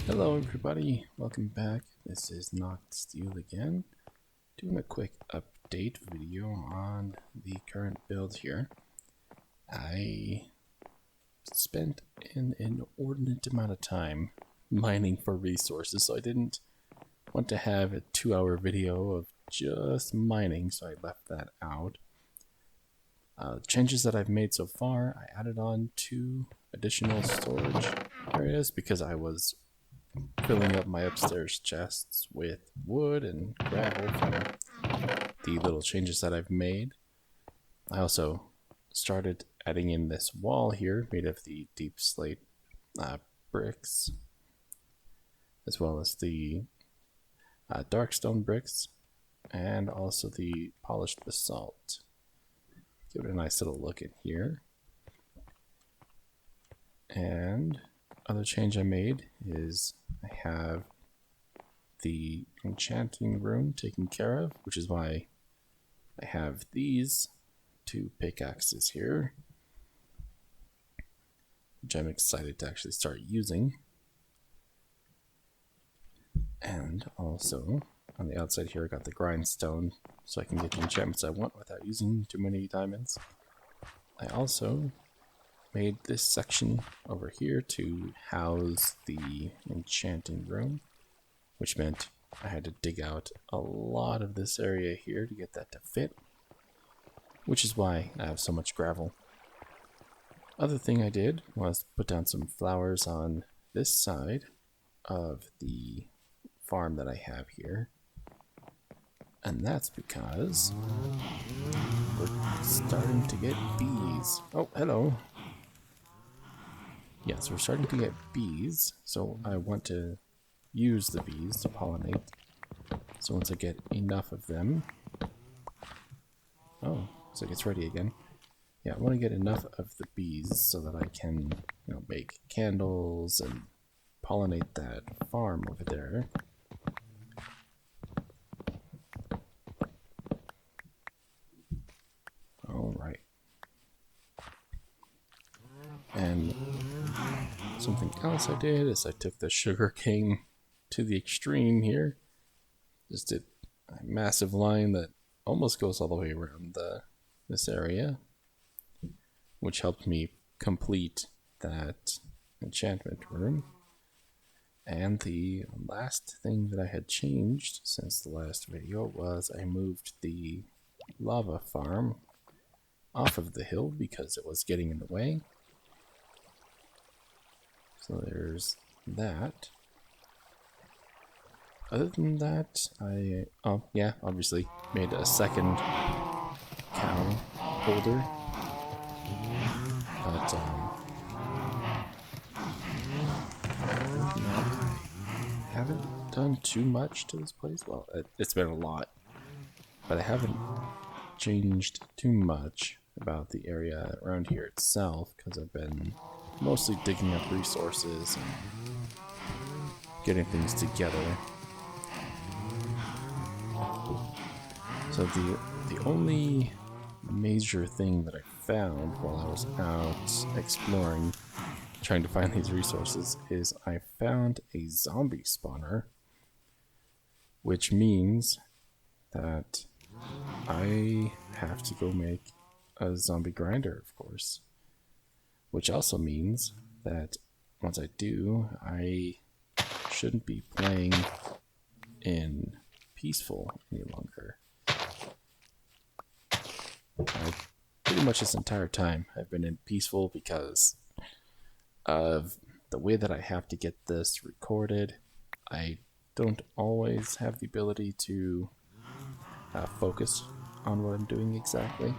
Hello everybody, welcome back. This is Knocked Steel again, doing a quick update video on the current build here. I spent an inordinate amount of time mining for resources, so I didn't want to have a 2-hour video of just mining, so I left that out. Changes that I've made so far, I added on 2 additional storage areas because I was filling up my upstairs chests with wood and gravel from the little changes that I've made. I also started adding in this wall here made of the deep slate bricks, as well as the dark stone bricks, and also the polished basalt. Give it a nice little look in here. And other change I made is I have the enchanting room taken care of, which is why I have these 2 pickaxes here, which I'm excited to actually start using. And also on the outside here I got the grindstone so I can get the enchantments I want without using too many diamonds. I also made this section over here to house the enchanting room, which meant I had to dig out a lot of this area here to get that to fit, which is why I have so much gravel. Other thing I did was put down some flowers on this side of the farm that I have here, and that's because we're starting to get bees. Oh, hello. Yes, we're starting to get bees, so I want to use the bees to pollinate. So once I get enough of them... Oh, so it gets ready again. Yeah, I want to get enough of the bees so that I can, make candles and pollinate that farm over there. Alright. And something else I did is I took the sugar cane to the extreme here. Just did a massive line that almost goes all the way around this area, which helped me complete that enchantment room. And the last thing that I had changed since the last video was I moved the lava farm off of the hill because it was getting in the way. So there's that. Other than that, I obviously made a second cow holder. But I haven't done too much to this place. Well, it's been a lot, but I haven't changed too much about the area around here itself because I've been mostly digging up resources and getting things together. So the only major thing that I found while I was out exploring, trying to find these resources, is I found a zombie spawner, which means that I have to go make a zombie grinder, of course. Which also means that once I do, I shouldn't be playing in peaceful any longer. Pretty much this entire time I've been in peaceful because of the way that I have to get this recorded. I don't always have the ability to focus on what I'm doing exactly.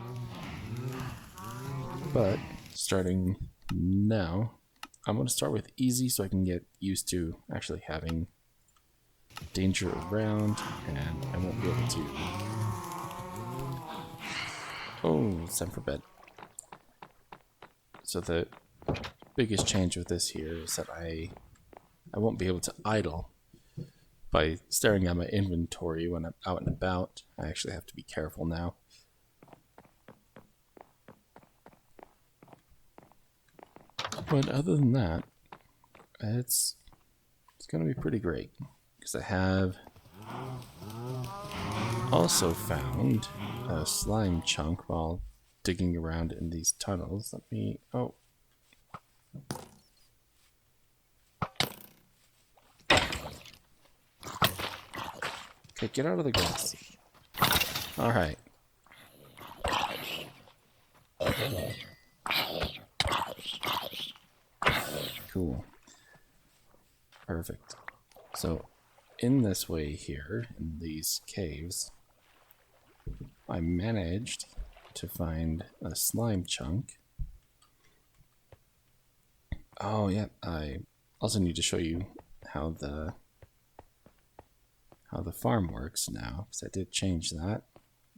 But starting now, I'm going to start with easy so I can get used to actually having danger around, and I won't be able to... Oh, it's time for bed. So the biggest change with this here is that I won't be able to idle by staring at my inventory when I'm out and about. I actually have to be careful now. But other than that, it's It's going to be pretty great because I have also found a slime chunk while digging around in these tunnels. Let me... Oh. Okay, get out of the grass. Alright. Cool. Perfect. So, in this way here, in these caves, I managed to find a slime chunk. Oh yeah, I also need to show you how the farm works now, because I did change that.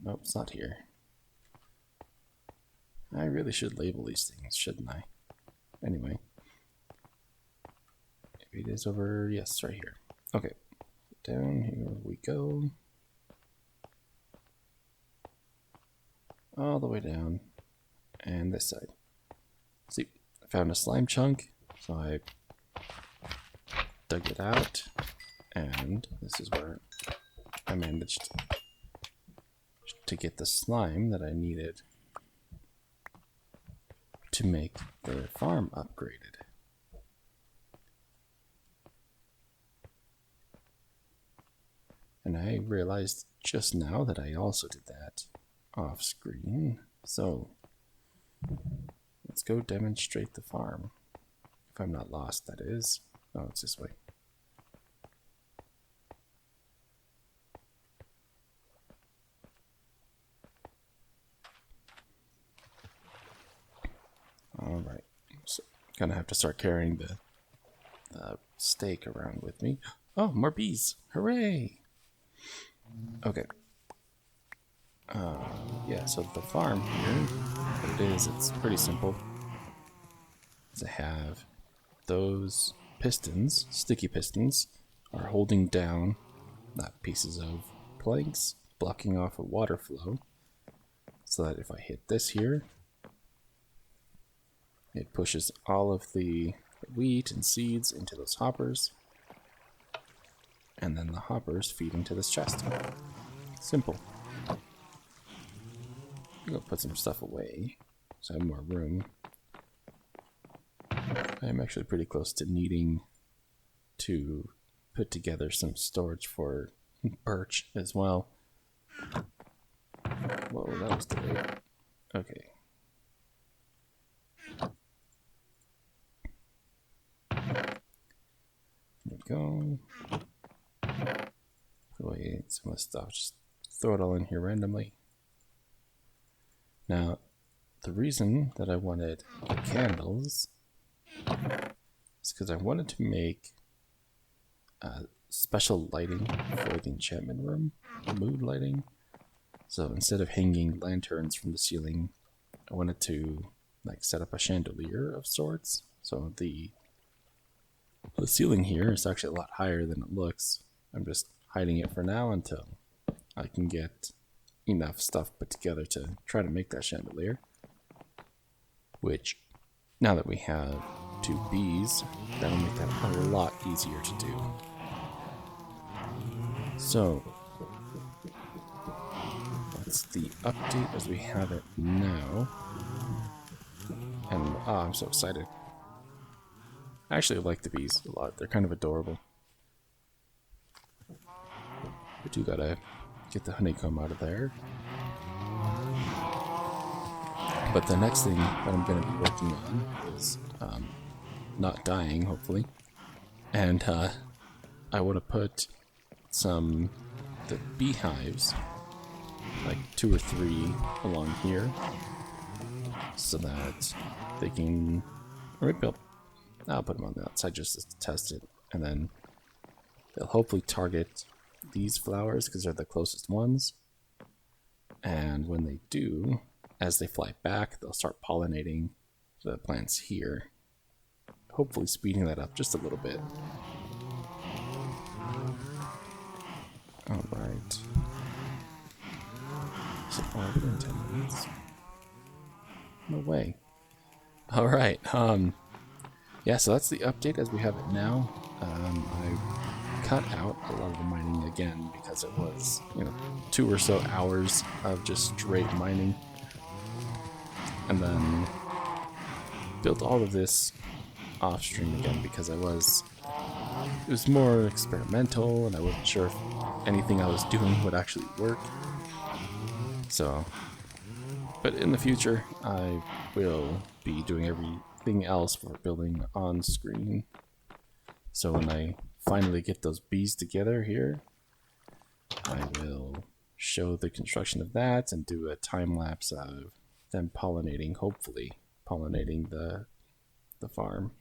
Nope, it's not here. I really should label these things, shouldn't I? Anyway. Maybe it is over, yes, right here. Okay, down here we go. All the way down. And this side. See, I found a slime chunk, so I dug it out. And this is where I managed to get the slime that I needed to make the farm upgraded. And I realized just now that I also did that off screen. So let's go demonstrate the farm. If I'm not lost, that is. Oh, it's this way. Alright, so gonna have to start carrying the stake around with me. Oh, more bees! Hooray! Okay. Yeah, so the farm here, what it is, it's pretty simple. I have those pistons, sticky pistons, are holding down pieces of planks, blocking off a water flow, so that if I hit this here, it pushes all of the wheat and seeds into those hoppers, and then the hoppers feed into this chest. Simple. I'm gonna put some stuff away, so I have more room. I'm actually pretty close to needing to put together some storage for birch as well. Whoa, that was delayed. Okay. There we go. Put away some of the stuff. Just throw it all in here randomly. Now, the reason that I wanted the candles is because I wanted to make special lighting for the enchantment room, mood lighting. So instead of hanging lanterns from the ceiling, I wanted to set up a chandelier of sorts. So the ceiling here is actually a lot higher than it looks. I'm just hiding it for now until I can get enough stuff put together to try to make that chandelier. Which, now that we have 2 bees, that'll make that a lot easier to do. So, that's the update as we have it now. And, I'm so excited. I actually like the bees a lot. They're kind of adorable. But you gotta get the honeycomb out of there. But the next thing that I'm going to be working on is not dying, hopefully. And I want to put the beehives, like 2 or 3 along here, so that they can, or maybe I'll put them on the outside just to test it, and then they'll hopefully target these flowers because they're the closest ones. And when they do, as they fly back, they'll start pollinating the plants here, hopefully speeding that up just a little bit. Alright. Is it already in 10 minutes? No way. Alright, yeah, so that's the update as we have it now. I cut out a lot of the mining again because it was, 2 or so hours of just straight mining. And then built all of this off stream again because it was more experimental and I wasn't sure if anything I was doing would actually work. So, but in the future, I will be doing everything else for building on screen. So when I finally get those bees together here, I will show the construction of that and do a time lapse of them pollinating, hopefully pollinating the farm.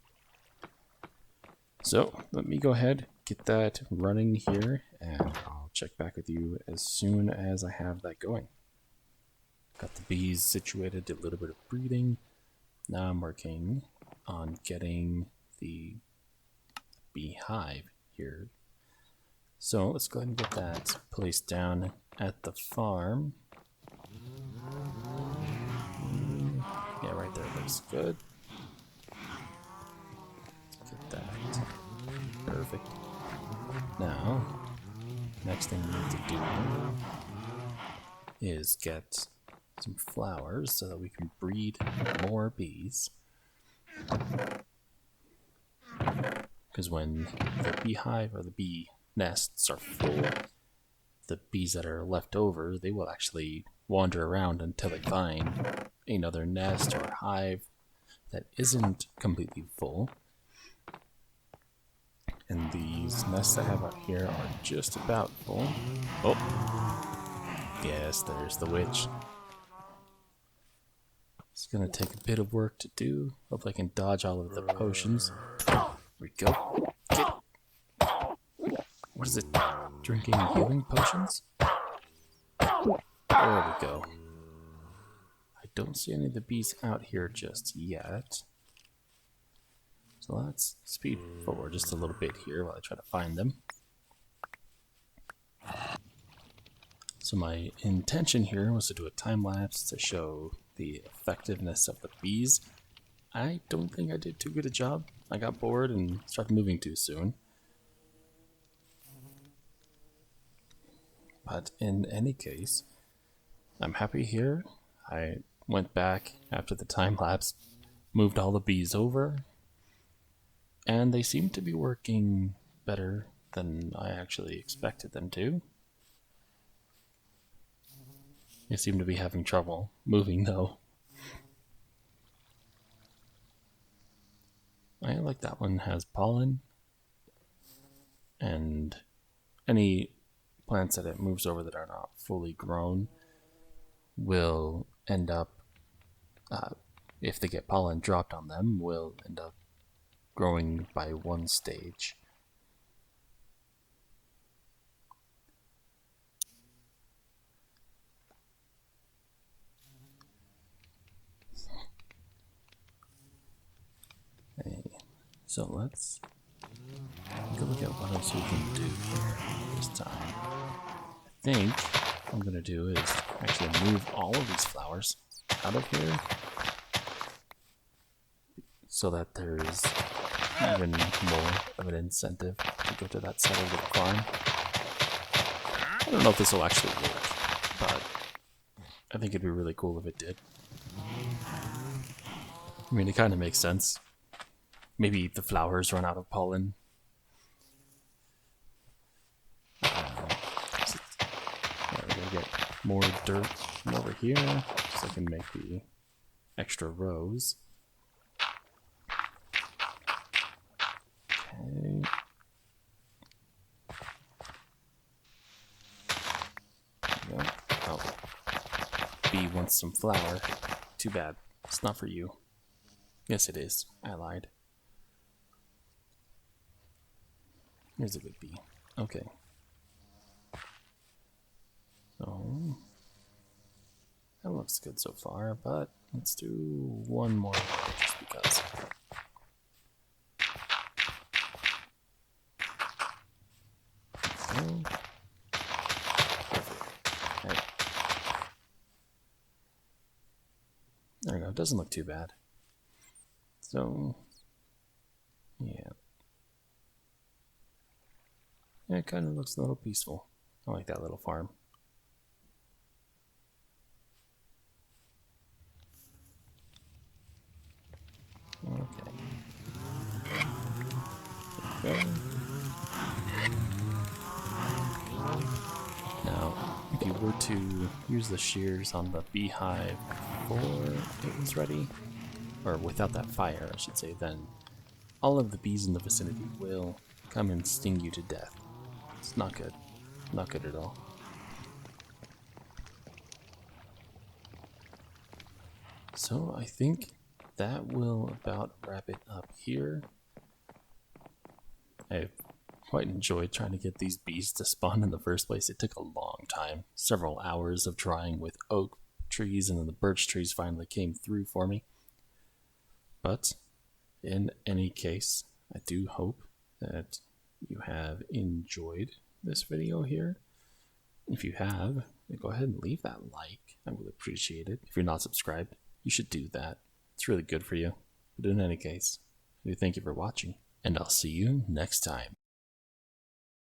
So let me go ahead, get that running here, and I'll check back with you as soon as I have that going. Got the bees situated, did a little bit of breeding. Now I'm working on getting the beehive here. So let's go ahead and get that placed down at the farm. Yeah, right there looks good. Get that. Perfect. Now, next thing we need to do is get some flowers so that we can breed more bees. Because when the beehive or the bee nests are full, the bees that are left over, they will actually wander around until they find another nest or hive that isn't completely full. And these nests I have out here are just about full. Oh, yes, there's the witch. It's gonna take a bit of work to do. Hope I can dodge all of the potions. There we go. What is it? Drinking healing potions? There we go. I don't see any of the bees out here just yet. So let's speed forward just a little bit here while I try to find them. So my intention here was to do a time lapse to show the effectiveness of the bees. I don't think I did too good a job. I got bored and started moving too soon. But in any case, I'm happy here. I went back after the time lapse, moved all the bees over, and they seem to be working better than I actually expected them to. They seem to be having trouble moving though. I like that one has pollen, and any plants that it moves over that are not fully grown will end up, if they get pollen dropped on them, will end up growing by one stage. Okay, so let's take a look at what else we can do here this time. I think what I'm going to do is actually move all of these flowers out of here so that there's even more of an incentive to go to that side of the farm. I don't know if this will actually work, but I think it'd be really cool if it did. I mean, it kind of makes sense. Maybe the flowers run out of pollen. We're gonna get more dirt from over here so I can make the extra rows. Okay. There we go. Oh. Bee wants some flour. Too bad. It's not for you. Yes, it is. I lied. Here's a good bee. Okay. So, that looks good so far, but let's do one more just because. Okay. Right. There we go. It doesn't look too bad. So, yeah. It kind of looks a little peaceful. I like that little farm. Okay. There we go. Now, if you were to use the shears on the beehive before it was ready, or without that fire, I should say, then all of the bees in the vicinity will come and sting you to death. It's not good. Not good at all. So I think that will about wrap it up here. I've quite enjoyed trying to get these bees to spawn in the first place. It took a long time, several hours of trying with oak trees, and then the birch trees finally came through for me. But in any case, I do hope that you have enjoyed this video here. If you have, go ahead and leave that like. I would appreciate it. If you're not subscribed, you should do that. It's really good for you. But in any case, I do thank you for watching, and I'll see you next time.